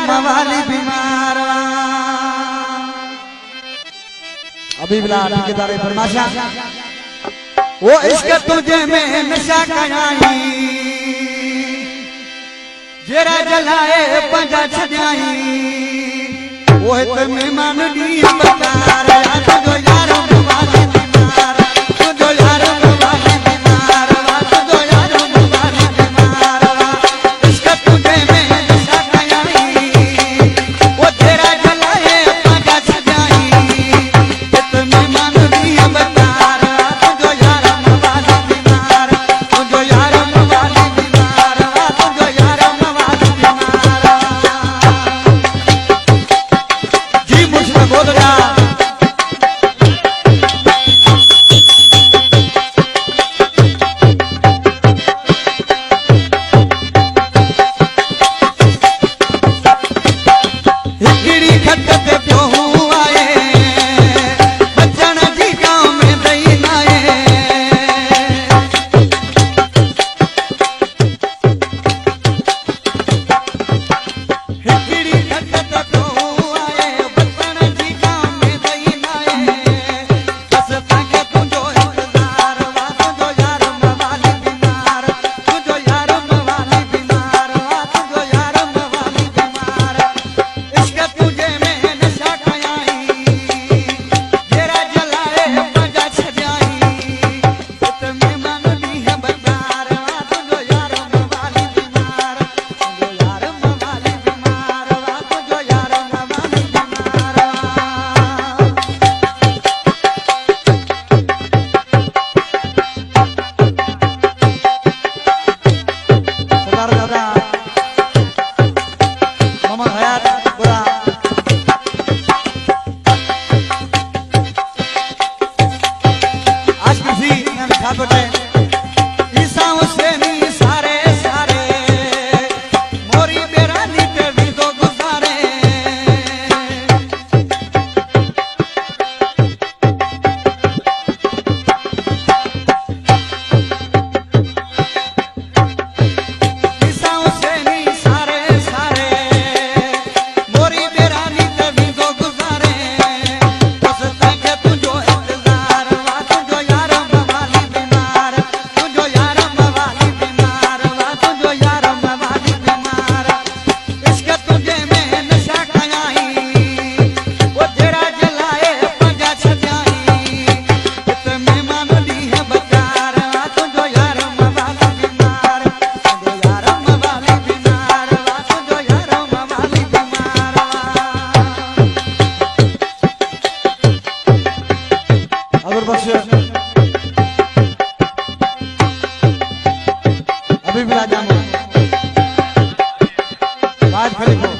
मवाली बीमार अभी बिला ठेकेदार फरमाशा वो इश्क तुझे में नशा कयाई जेरा जलाए पंजा छजाई वो तो मेहमान दी बकार तुझो यार मवाली बीमार तुझो यार मवाली बीमार तुझो यार मवाली बीमार इश्क तुझे में नशा कयाई वो तेरा जलाए पंजा छजाई वो तो मेहमान दी बकार तुझो यार मवाली बीमार तुझो यार मवाली बीमार तुझो यार मवाली बीमार जी मुझसे बोल रहा हिकड़ी खत पे क्यों आए बचन जी गांव में दई नाए हिकड़ी खत पे क्यों आए बचन जी गांव में दई नाए बस ताके तुझो इंतजार वा तुझो यार मवाली बीमार तुझो यार मवाली बीमार वा तुझो यार मवाली बीमार इश्क तुझे में नशा कयाई जेरा जलाए पंजा छजाई तो मेहमान दी है बकार वा तुझो यार मवाली बीमार तुझो यार मवाली बीमार वा तुझो यार मवाली बीमार सरदार दादा मोहम्मद हयात पूरा आज किसी ने लिखा बेटे ईसा हुसैनी सारे सारे मोरी बेरानी पे भी तो गुजारे ईसा हुसैनी सारे सारे मोरी बेरानी पे भी तो गुजारे बस ताके तुझो इंतजार वा तुझो यार मवाली बीमार तुझो यार मवाली बीमार वा तुझो यार मवाली बीमार इश्क तुझे में नशा कयाई वो तेरा जलाए पंजा छजाई तो मेहमान दी है बकार वा तुझो यार मवाली बीमार तुझो यार मवाली बीमार वा तुझो यार मवाली बीमार अगर बख्श अभी बिला जामो बात खलीफो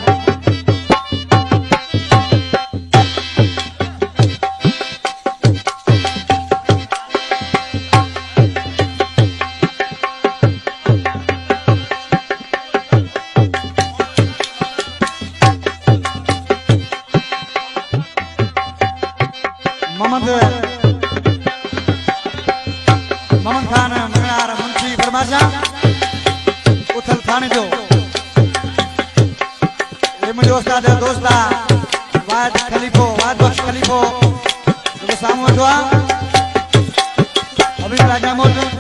मोहम्मद खान मंगलार मुंशी फरमाशा उथल थाने जो ये मुझे उस्ताद दोस्ता वाद खलीफो वाद बख्श खलीफो जो सामू हुआ अभी राजा मौजूद